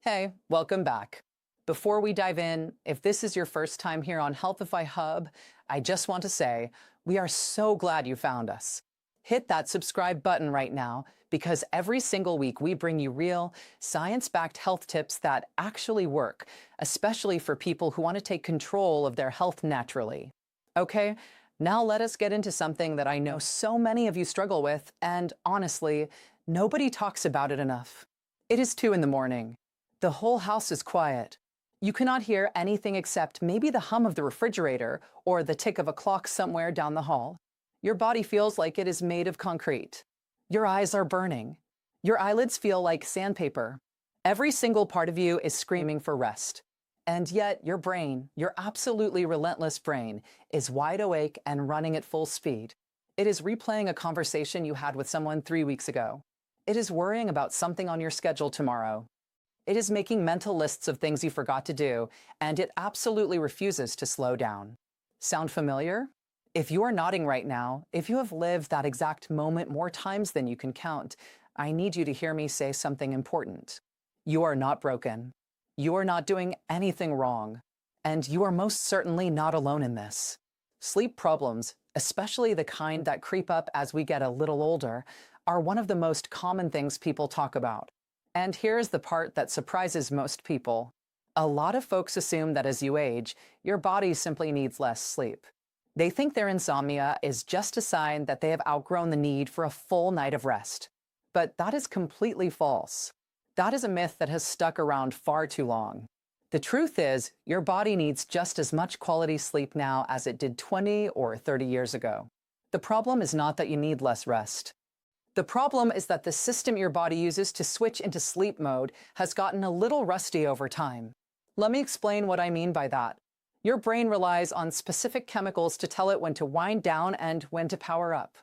Hey, welcome back. Before we dive in, if this is your first time here on Healthify Hub, I just want to say we are so glad you found us. Hit that subscribe button right now because every single week we bring you real, science-backed health tips that actually work, especially for people who want to take control of their health naturally. Okay, now let us get into something that I know so many of you struggle with, and honestly, nobody talks about it enough. It is 2 in the morning. The whole house is quiet. You cannot hear anything except maybe the hum of the refrigerator or the tick of a clock somewhere down the hall. Your body feels like it is made of concrete. Your eyes are burning. Your eyelids feel like sandpaper. Every single part of you is screaming for rest. And yet your brain, your absolutely relentless brain, is wide awake and running at full speed. It is replaying a conversation you had with someone 3 weeks ago. It is worrying about something on your schedule tomorrow. It is making mental lists of things you forgot to do, and it absolutely refuses to slow down. Sound familiar? If you are nodding right now, if you have lived that exact moment more times than you can count, I need you to hear me say something important. You are not broken. You are not doing anything wrong. And you are most certainly not alone in this. Sleep problems, especially the kind that creep up as we get a little older, are one of the most common things people talk about. And here's the part that surprises most people. A lot of folks assume that as you age, your body simply needs less sleep. They think their insomnia is just a sign that they have outgrown the need for a full night of rest. But that is completely false. That is a myth that has stuck around far too long. The truth is, your body needs just as much quality sleep now as it did 20 or 30 years ago. The problem is not that you need less rest. The problem is that the system your body uses to switch into sleep mode has gotten a little rusty over time. Let me explain what I mean by that. Your brain relies on specific chemicals to tell it when to wind down and when to power up.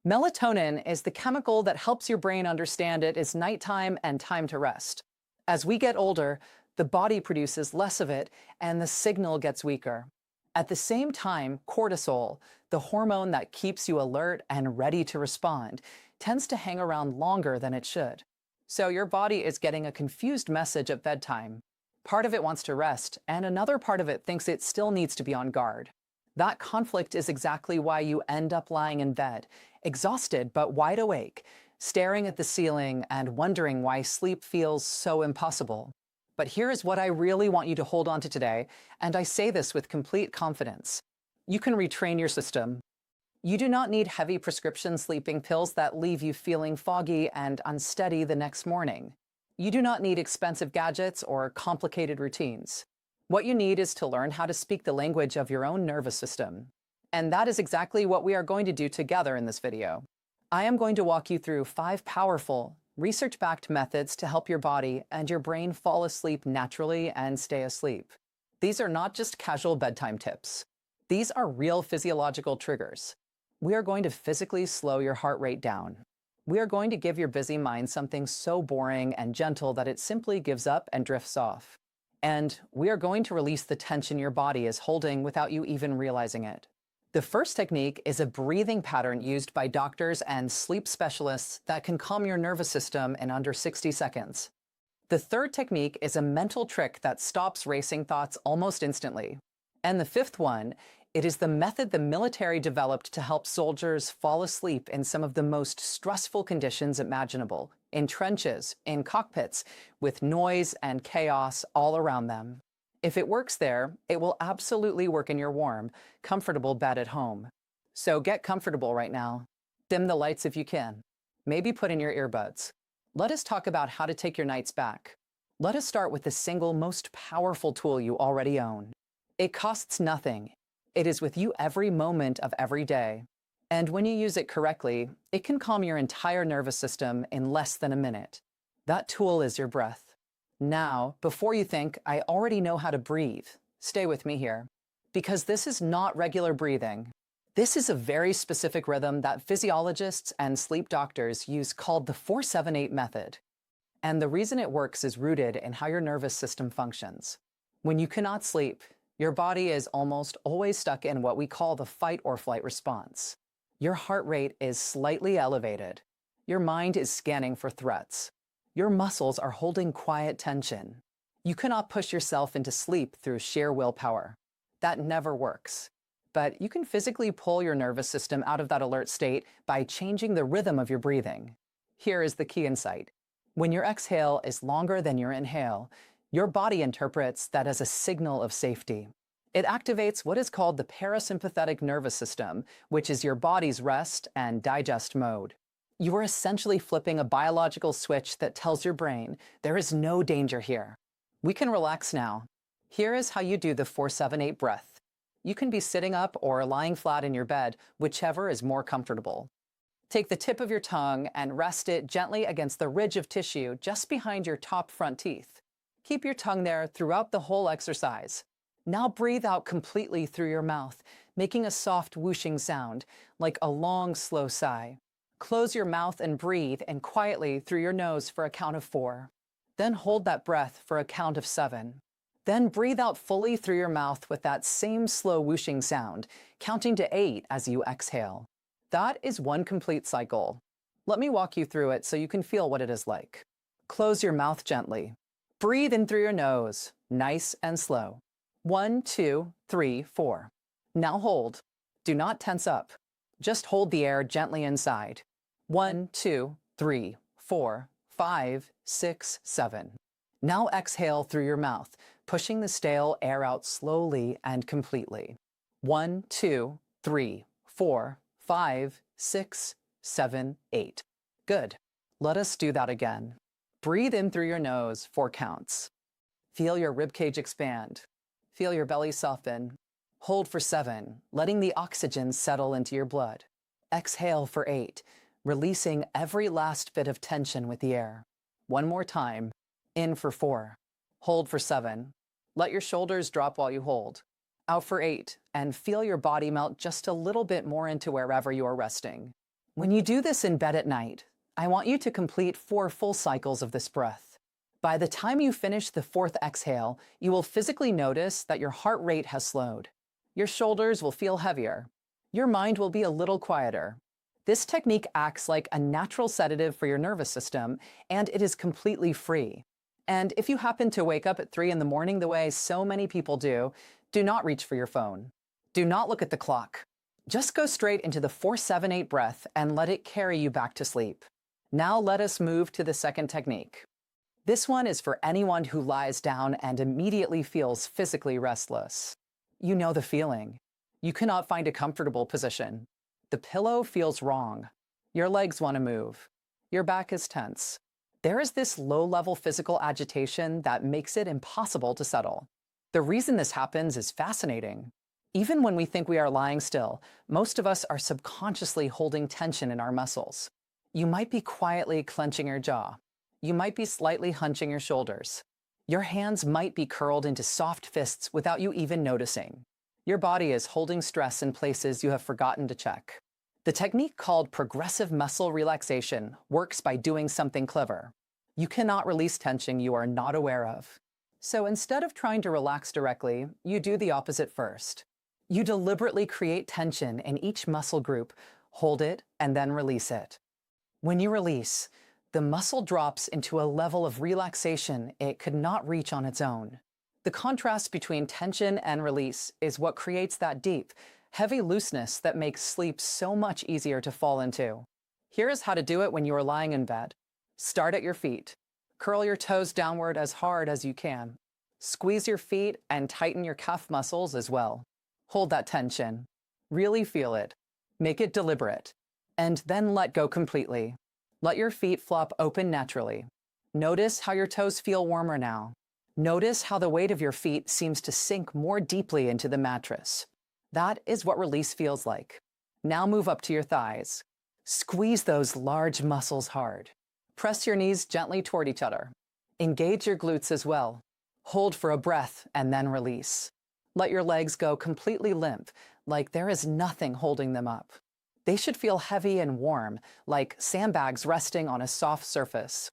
Melatonin is the chemical that helps your brain understand it is nighttime and time to rest. As we get older, the body produces less of it and the signal gets weaker. At the same time, cortisol, the hormone that keeps you alert and ready to respond, tends to hang around longer than it should. So your body is getting a confused message at bedtime. Part of it wants to rest, and another part of it thinks it still needs to be on guard. That conflict is exactly why you end up lying in bed, exhausted but wide awake, staring at the ceiling and wondering why sleep feels so impossible. But here is what I really want you to hold on to today, and I say this with complete confidence. You can retrain your system. You do not need heavy prescription sleeping pills that leave you feeling foggy and unsteady the next morning. You do not need expensive gadgets or complicated routines. What you need is to learn how to speak the language of your own nervous system. And that is exactly what we are going to do together in this video. I am going to walk you through 5 powerful, research-backed methods to help your body and your brain fall asleep naturally and stay asleep. These are not just casual bedtime tips. These are real physiological triggers. We are going to physically slow your heart rate down. We are going to give your busy mind something so boring and gentle that it simply gives up and drifts off. And we are going to release the tension your body is holding without you even realizing it. The first technique is a breathing pattern used by doctors and sleep specialists that can calm your nervous system in under 60 seconds. The third technique is a mental trick that stops racing thoughts almost instantly. And the fifth one, it is the method the military developed to help soldiers fall asleep in some of the most stressful conditions imaginable, in trenches, in cockpits, with noise and chaos all around them. If it works there, it will absolutely work in your warm, comfortable bed at home. So get comfortable right now. Dim the lights if you can. Maybe put in your earbuds. Let us talk about how to take your nights back. Let us start with the single most powerful tool you already own. It costs nothing. It is with you every moment of every day. And when you use it correctly, it can calm your entire nervous system in less than a minute. That tool is your breath. Now, before you think, I already know how to breathe, stay with me here. Because this is not regular breathing. This is a very specific rhythm that physiologists and sleep doctors use called the 4-7-8 method. And the reason it works is rooted in how your nervous system functions. When you cannot sleep, your body is almost always stuck in what we call the fight or flight response. Your heart rate is slightly elevated. Your mind is scanning for threats. Your muscles are holding quiet tension. You cannot push yourself into sleep through sheer willpower. That never works. But you can physically pull your nervous system out of that alert state by changing the rhythm of your breathing. Here is the key insight. When your exhale is longer than your inhale, your body interprets that as a signal of safety. It activates what is called the parasympathetic nervous system, which is your body's rest and digest mode. You are essentially flipping a biological switch that tells your brain there is no danger here. We can relax now. Here is how you do the 4-7-8 breath. You can be sitting up or lying flat in your bed, whichever is more comfortable. Take the tip of your tongue and rest it gently against the ridge of tissue just behind your top front teeth. Keep your tongue there throughout the whole exercise. Now breathe out completely through your mouth, making a soft whooshing sound, like a long, slow sigh. Close your mouth and breathe in quietly through your nose for a count of 4. Then hold that breath for a count of 7. Then breathe out fully through your mouth with that same slow whooshing sound, counting to 8 as you exhale. That is one complete cycle. Let me walk you through it so you can feel what it is like. Close your mouth gently. Breathe in through your nose, nice and slow. 1, 2, 3, 4. Now hold. Do not tense up. Just hold the air gently inside. 1, 2, 3, 4, 5, 6, 7. Now exhale through your mouth, pushing the stale air out slowly and completely. 1, 2, 3, 4, 5, 6, 7, 8. Good. Let us do that again. Breathe in through your nose 4 counts. Feel your ribcage expand. Feel your belly soften. Hold for 7, letting the oxygen settle into your blood. Exhale for 8, releasing every last bit of tension with the air. One more time. In for 4. Hold for 7. Let your shoulders drop while you hold. Out for 8, and feel your body melt just a little bit more into wherever you are resting. When you do this in bed at night, I want you to complete 4 full cycles of this breath. By the time you finish the 4th exhale, you will physically notice that your heart rate has slowed. Your shoulders will feel heavier. Your mind will be a little quieter. This technique acts like a natural sedative for your nervous system, and it is completely free. And if you happen to wake up at 3 in the morning the way so many people do not reach for your phone. Do not look at the clock. Just go straight into the 4-7-8 breath and let it carry you back to sleep. Now let us move to the 2nd technique. This one is for anyone who lies down and immediately feels physically restless. You know the feeling. You cannot find a comfortable position. The pillow feels wrong. Your legs want to move. Your back is tense. There is this low-level physical agitation that makes it impossible to settle. The reason this happens is fascinating. Even when we think we are lying still, most of us are subconsciously holding tension in our muscles. You might be quietly clenching your jaw. You might be slightly hunching your shoulders. Your hands might be curled into soft fists without you even noticing. Your body is holding stress in places you have forgotten to check. The technique called progressive muscle relaxation works by doing something clever. You cannot release tension you are not aware of. So instead of trying to relax directly, you do the opposite first. You deliberately create tension in each muscle group, hold it, and then release it. When you release, the muscle drops into a level of relaxation it could not reach on its own. The contrast between tension and release is what creates that deep, heavy looseness that makes sleep so much easier to fall into. Here is how to do it when you are lying in bed. Start at your feet. Curl your toes downward as hard as you can. Squeeze your feet and tighten your calf muscles as well. Hold that tension. Really feel it. Make it deliberate. And then let go completely. Let your feet flop open naturally. Notice how your toes feel warmer now. Notice how the weight of your feet seems to sink more deeply into the mattress. That is what release feels like. Now move up to your thighs. Squeeze those large muscles hard. Press your knees gently toward each other. Engage your glutes as well. Hold for a breath and then release. Let your legs go completely limp, like there is nothing holding them up. They should feel heavy and warm, like sandbags resting on a soft surface.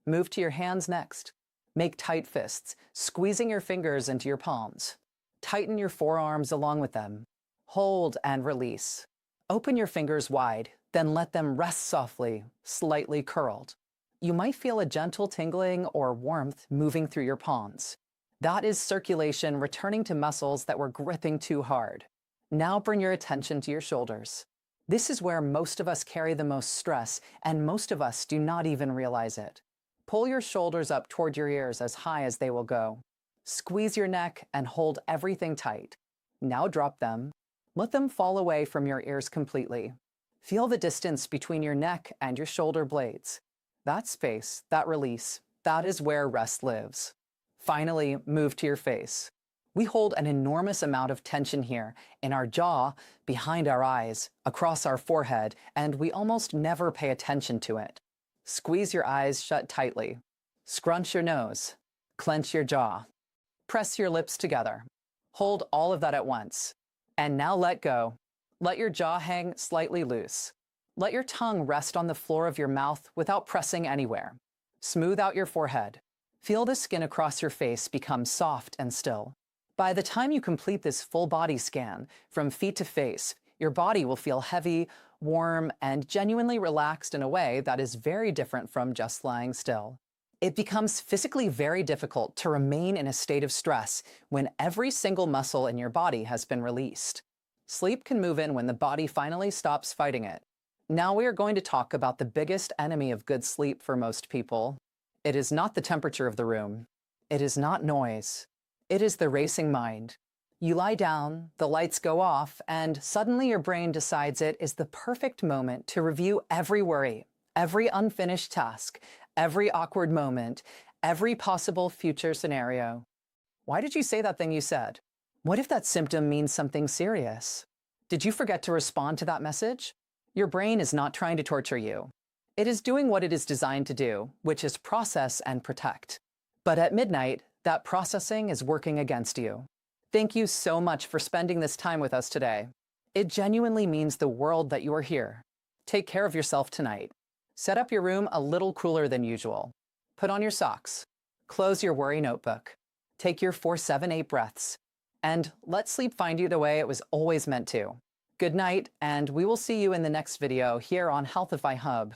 Move to your hands next. Make tight fists, squeezing your fingers into your palms. Tighten your forearms along with them. Hold and release. Open your fingers wide, then let them rest softly, slightly curled. You might feel a gentle tingling or warmth moving through your palms. That is circulation returning to muscles that were gripping too hard. Now bring your attention to your shoulders. This is where most of us carry the most stress, and most of us do not even realize it. Pull your shoulders up toward your ears as high as they will go. Squeeze your neck and hold everything tight. Now drop them. Let them fall away from your ears completely. Feel the distance between your neck and your shoulder blades. That space, that release, that is where rest lives. Finally, move to your face. We hold an enormous amount of tension here, in our jaw, behind our eyes, across our forehead, and we almost never pay attention to it. Squeeze your eyes shut tightly. Scrunch your nose. Clench your jaw. Press your lips together. Hold all of that at once. And now let go. Let your jaw hang slightly loose. Let your tongue rest on the floor of your mouth without pressing anywhere. Smooth out your forehead. Feel the skin across your face become soft and still. By the time you complete this full body scan, from feet to face, your body will feel heavy, warm, and genuinely relaxed in a way that is very different from just lying still. It becomes physically very difficult to remain in a state of stress when every single muscle in your body has been released. Sleep can move in when the body finally stops fighting it. Now we are going to talk about the biggest enemy of good sleep for most people. It is not the temperature of the room. It is not noise. It is the racing mind. You lie down, the lights go off, and suddenly your brain decides it is the perfect moment to review every worry, every unfinished task, every awkward moment, every possible future scenario. Why did you say that thing you said? What if that symptom means something serious? Did you forget to respond to that message? Your brain is not trying to torture you. It is doing what it is designed to do, which is process and protect. But at midnight, that processing is working against you. Thank you so much for spending this time with us today. It genuinely means the world that you are here. Take care of yourself tonight. Set up your room a little cooler than usual. Put on your socks. Close your worry notebook. Take your 4-7-8 breaths. And let sleep find you the way it was always meant to. Good night, and we will see you in the next video here on Healthify Hub.